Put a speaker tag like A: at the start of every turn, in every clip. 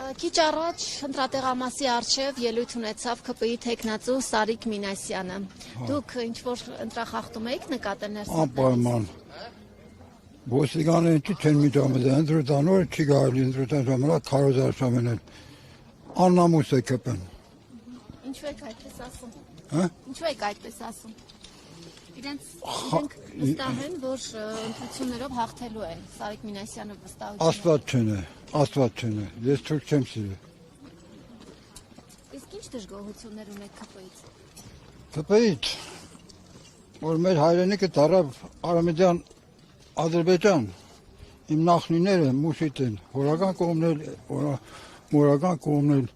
A: Քիչ առաջ ընտրատեղամասի առջև ելույթ ունեցավ ԿՊԻ թեկնածու Սարիկ Մինասյանը։ Դուք ինչ-որ ընտրախախտում եք նկատել ներսից։
B: Անպայման։ Ոստիկանը ինչի չեն միջամտել, ընտրութանոր չի կարելի ընտրության ժամանակ քարոզարշ ամենել։ Աննամուս է ԿՊԻ-ն։
A: Ինչու եք այդպես ասում։
B: Հա՞։
A: Ինչու եք այդպես ասում։ Իրենք վստահ են, որ ընտրություններով հաղթելու են։ Սարիկ Մինասյանը վստահություն։
B: Աստված չեն։ Ես թուրք չեմ սիրել։
A: Իսկ ինչ դժգոհություններ ունեք ԿՊԻ-ից։
B: ԿՊԻ-ից, որ մեր հայրենիքը դարավ Արամեդյան Ադրբեջան, իմ նախնիները մուշիտ են, հորական կողմնել,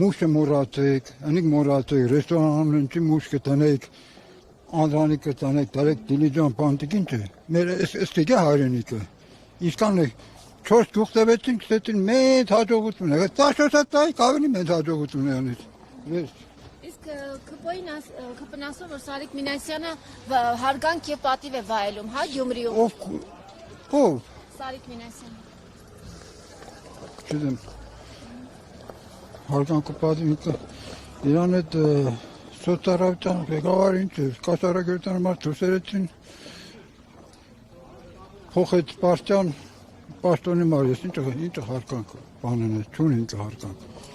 B: մուշը մորացեք, անիկ մորացեք, ռեստորանն ինչի մուշ կտնեք, անդրանիկ կտնեք, դարեք դիլիջան պանտիկ ինչ է, մեր ստիգե հայրենիքը, իսկան է, 4 գուղտավեցին, կստեցին մեծ հաջողություն է, 14 տայք ավելի մեծ հաջողություն է անից,
A: Իսկ ԿՊԻ-ն ասում, որ Սարիկ Մինասյանը հարգանք և պատիվ է վայելում, հա, Գյումրիում։
B: Ով։
A: Սարիկ Մինասյանը։
B: Չդեմ, հարգանքը պատիվ, իրան հետ սոցարավիտան ղեկավար ինչ է, կաշարագործան մարդ դուսերեցին, փոխեց պաշտոնի մարդ, ես ինչ հարգանք բանեն է, չուն ինքը հարգանք։